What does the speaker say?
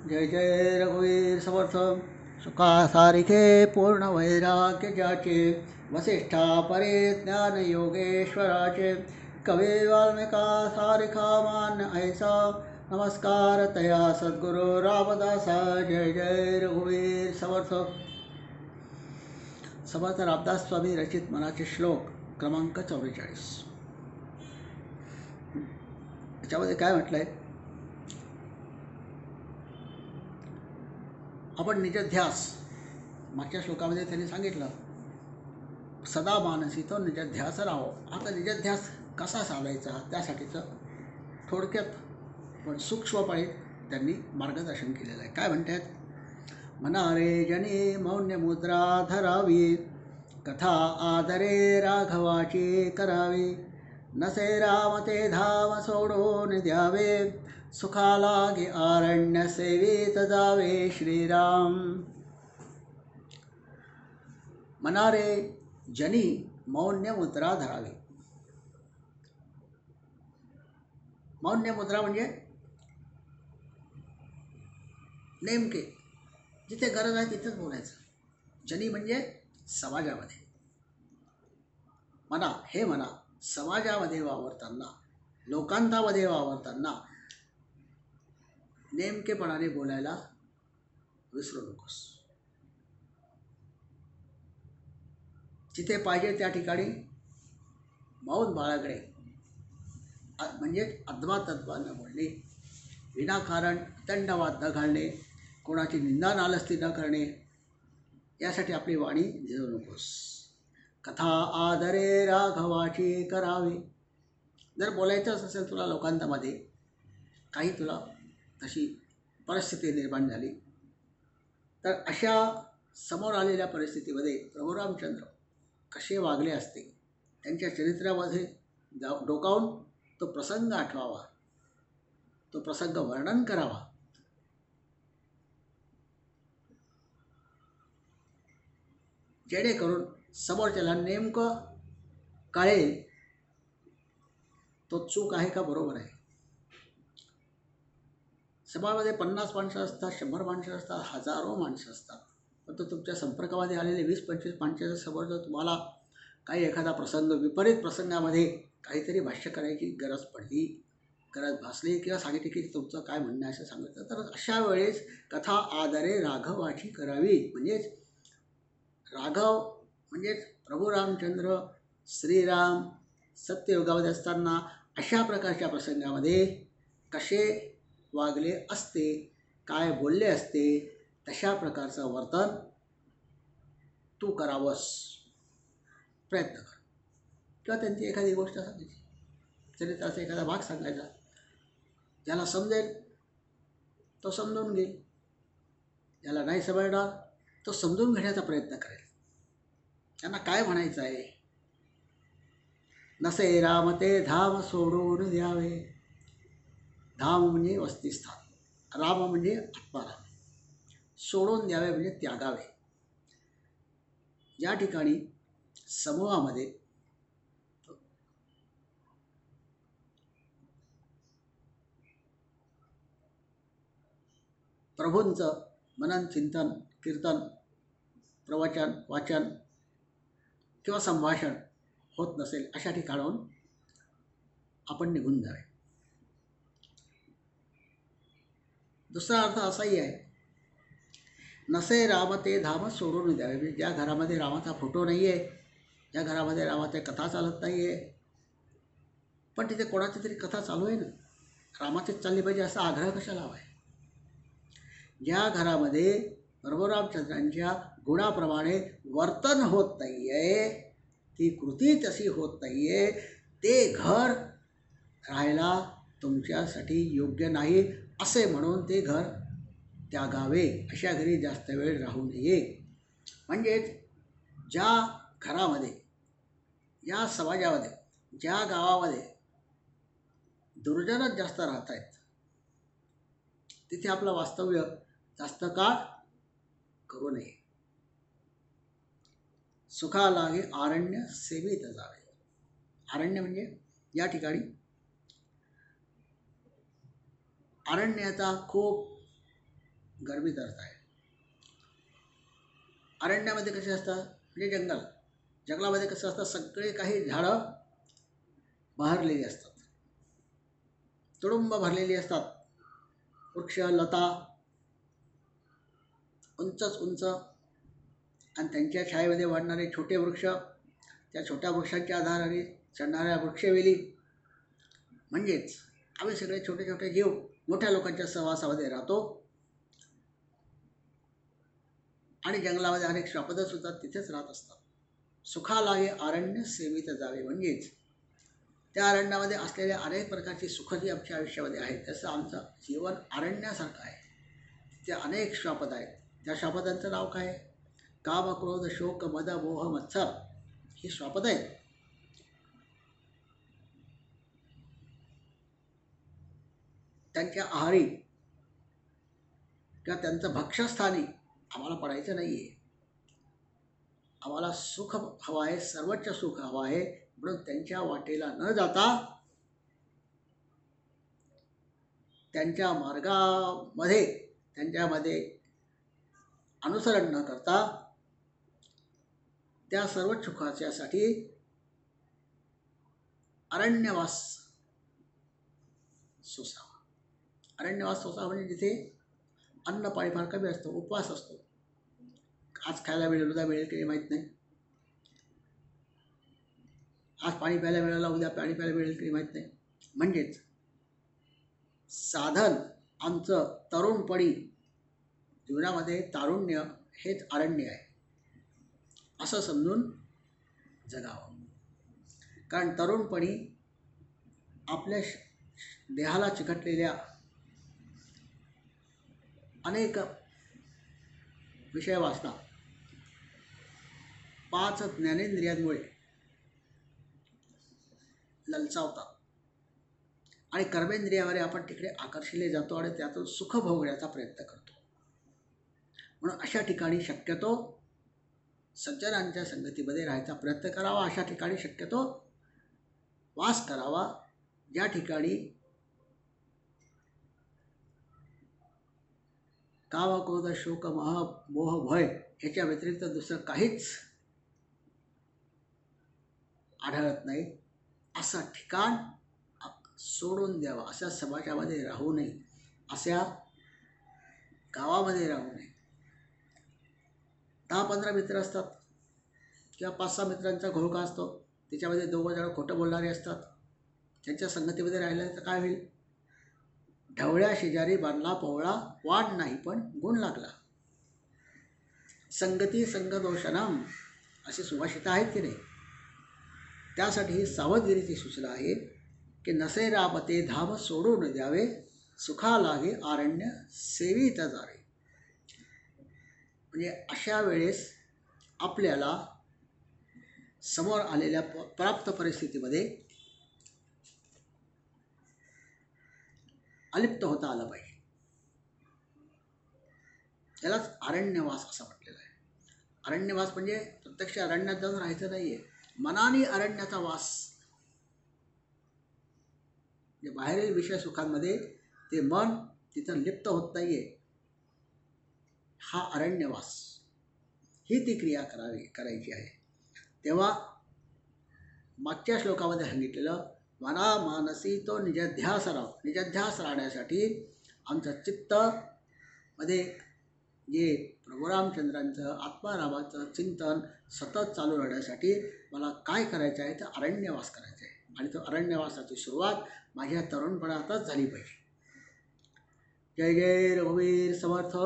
जय जय रघुवीर समर्थ. सुखा सारिखे पूर्ण वैराग्य ज्याचे, वसिष्ठा परे ज्ञान योगेश्वराचे. कवी वाल्मिका सारिखा मान ऐसा, नमस्कार तया सद्गुरु रामदासा. जय जय रघुवीर समर्थ. समर्थ रामदास स्वामी रचित मनाचे श्लोक क्रमांक 44. याच्यामध्ये काय म्हटलंय? आपण निजध्यास, मागच्या श्लोकामध्ये त्यांनी सांगितलं सदा मानसी तो निजध्यास राहो. आता निजध्यास कसा साधायचा त्यासाठीचं थोडक्यात पण सूक्ष्मपणे त्यांनी मार्गदर्शन केलेलं आहे. काय म्हणतात? म्हणारे जनी मौन्य मुद्रा धरावी, कथा आदरे राघवाची करावी. नसे राम ते धाम सोडून द्यावे, सुखा लागे आरण्य सेवित जावे श्रीराम. म्हणारे जनी मौन्य मुद्रा धरावी. मौन्य मुद्रा म्हणजे नेमके जिथे गरज आहे तिथेच बोलायचं. जनी म्हणजे समाजामध्ये. म्हणा हे म्हणा, समाजामध्ये वावरताना, लोकांतामध्ये वावरताना नेमकेपणाने बोलायला विसरू नकोस. जिथे पाहिजे त्या ठिकाणी मौन बाळगणे, म्हणजे अद्वा न बोलणे, विनाकारण दंडवाद न घालणे, कोणाची निंदा नालस्ती न करणे, यासाठी आपली वाणी झिजवू नकोस. कथा आदरे राघवाची करावी. जर बोलायचंच असेल तुला लोकांतामध्ये, काही तुला तशी परिस्थिती निर्माण झाली, तर अशा समोर आलेल्या परिस्थितीमध्ये प्रभू रामचंद्र कसे वागले असते त्यांच्या चरित्रामध्ये डोकावून तो प्रसंग आठवावा, तो प्रसंग वर्णन करावा. जेणेकरून समोरच्याला नेमकं कळेल तो चूक आहे का बरोबर आहे. समाजामध्ये 50 माणसं असतात, 100 माणसं असतात, हजारो माणसं असतात, पण तो तुमच्या संपर्कामध्ये आलेले 20-25 माणसाच्या समोर जर तुम्हाला काही एखादा प्रसंग, विपरीत प्रसंगामध्ये काहीतरी भाष्य करायची गरज पडली, गरज भासली किंवा सांगितली की तुमचं काय म्हणणं आहे असं सांगितलं, तर अशा वेळेस कथा आदरे राघवाची करावी. म्हणजेच राघव म्हणजेच प्रभू रामचंद्र श्रीराम सत्ययुगामध्ये असताना अशा प्रकारच्या प्रसंगामध्ये कसे वागले असते, काय बोलले असते, तशा प्रकारचं वर्तन तू करावंस प्रयत्न कर. किंवा त्यांची एखादी गोष्ट सांगायची, चरित्राचा एखादा भाग सांगायचा, ज्याला समजेल तो समजून घेईल, ज्याला नाही समजणार तो समजून घेण्याचा प्रयत्न करेल. त्यांना काय म्हणायचं आहे? नसे राम ते धाम सोडून द्यावे. धाम म्हणजे वसतिस्थान, राम म्हणजे आत्माराम, सोडून द्यावे म्हणजे त्यागावे. या ठिकाणी समूहामध्ये प्रभूंचं मनन, चिंतन, कीर्तन, प्रवचन, वाचन किंवा संभाषण होत नसेल अशा ठिकाणाहून आपण निघून जावे. दुसरा अर्थ असाही आहे, नसे राम ते धाम सोडून द्यावे. म्हणजे ज्या घरामध्ये रामाचा फोटो नाही आहे, ज्या घरामध्ये रामाच्या कथा चालत नाही आहे, पण तिथे कोणाची तरी कथा चालू आहे ना, रामाचीच चालली पाहिजे असा आग्रह कशाला हवा आहे. ज्या घरामध्ये प्रभू रामचंद्रांच्या गुणाप्रमाणे वर्तन होत नाही आहे, ती कृती तशी होत नाही आहे, ते घर राहायला तुमच्यासाठी योग्य नाही असे म्हणून ते घर त्यागावे. अशा घरी जास्त वेळ राहू नये. म्हणजेच ज्या घरामध्ये, या समाजामध्ये, ज्या गावामध्ये दुर्जनच जास्त राहत आहेत, तिथे आपलं वास्तव्य जास्त काळ करू नये. सुखा लागे आरण्य सेवित जावे. अरण्य म्हणजे या ठिकाणी अरण्याचा खूप गर्भित अर्थ आहे. अरण्यामध्ये कसे असतात म्हणजे जंगलामध्ये कसं असतं, सगळे काही झाडं बहरलेली असतात, तुडुंब भरलेली असतात. वृक्ष लता उंचच उंच आणि त्यांच्या छायेमध्ये वाढणारे छोटे वृक्ष, त्या छोट्या वृक्षांच्या आधाराने चढणाऱ्या वृक्षवेली, म्हणजेच आम्ही सगळे छोटे छोटे जीव मोठ्या लोकांच्या सहवासामध्ये राहतो. आणि जंगलामध्ये अनेक श्वापदं सुद्धा तिथेच राहत असतात. सुखालागे अरण्य सेवित जावे, म्हणजेच त्या अरण्यामध्ये असलेल्या अनेक प्रकारची सुख जी आमच्या आयुष्यामध्ये आहेत, तसं आमचं जीवन अरण्यासारखं आहे. तिथे अनेक श्वापद आहेत. त्या श्वापदांचं नाव काय आहे? काम, क्रोध, शोक, मद, मोह, मत्सर ही श्वापद आहेत. त्यांच्या आहारी किंवा त्यांचं भक्षस्थानी आम्हाला पडायचं नाही आहे. आम्हाला सुख हवं आहे, सर्वोच्च सुख हवं आहे. म्हणून त्यांच्या वाटेला न जाता, त्यांच्या मार्गामध्ये त्यांच्यामध्ये अनुसरण न करता, त्या सर्व सुखाच्यासाठी अरण्यवास सोसावा. अरण्यवास सोसावा म्हणजे जिथे अन्न पाणी फार कमी असतं, उपवास असतो. आज खायला मिळेल, उद्या मिळेल की माहीत नाही. आज पाणी प्यायला मिळालं, उद्या पाणी प्यायला मिळेल की माहीत नाही. म्हणजेच साधन आमचं तरुणपणी, जीवनामध्ये तारुण्य हेच अरण्य आहे असं समजून जगावं. कारण तरुणपणी आपल्या देहाला चिकटलेल्या अनेक विषय वाचतात. 5 ज्ञानेंद्रियांमुळे ललचावतात आणि कर्मेंद्रियावर आपण तिकडे आकर्षिले जातो आणि त्यातून सुख भोगण्याचा प्रयत्न करतो. म्हणून अशा ठिकाणी शक्यतो सज्जनांच्या संगतीमध्ये राहायचा प्रयत्न करावा. अशा ठिकाणी शक्यतो वास करावा, ज्या ठिकाणी काम, क्रोध, शोक, मोह, भय याच्या व्यतिरिक्त दुसरं काहीच आढळत नाही. असं ठिकाण सोडून द्यावं. अशा समाजामध्ये राहू नये, अशा गावामध्ये राहू नये. 10-15 मित्र असतात किंवा 5-6 मित्रांचा घोळका असतो, त्याच्यामध्ये 2 जण खोटं बोलणारे असतात. त्यांच्या संगतीमध्ये राहिलं तर काय होईल? ढवळ्या शेजारी बांधला पोवळा, वाढ नाही पण गुण लागला. संगती संगदोषणम अशी सुभाषितं आहेत की नाही? त्यासाठी ही सावधगिरीची सूचना आहे की नसे राबते धाम सोडून द्यावे, सुखा लागे अरण्य सेवित जावे. म्हणजे अशा वेळेस आपल्याला समोर आलेल्या प्राप्त परिस्थितीमध्ये अलिप्त होता आलं पाहिजे. त्यालाच अरण्यवास असं म्हटलेलं आहे. अरण्यवास म्हणजे प्रत्यक्ष अरण्यात जाऊन राहायचं नाही आहे, मनाने अरण्याचा वास. म्हणजे बाहेरील विषय सुखांमध्ये ते मन तिथं लिप्त होत नाही आहे. हा अरण्यवास, ही ती क्रिया करायची आहे. तेव्हा मागच्या श्लोकामध्ये सांगितलेलं मना मानसी तो निजध्यास राव, निजध्यास राहण्यासाठी आमचं चित्त मध्ये जे प्रभू रामचंद्रांचं आत्मारामाचं चिंतन सतत चालू राहण्यासाठी मला काय करायचं आहे तर अरण्यवास करायचा आहे. आणि तो अरण्यवासाची सुरुवात माझ्या तरुणपणातच झाली पाहिजे. जय जय रघुवीर समर्थ.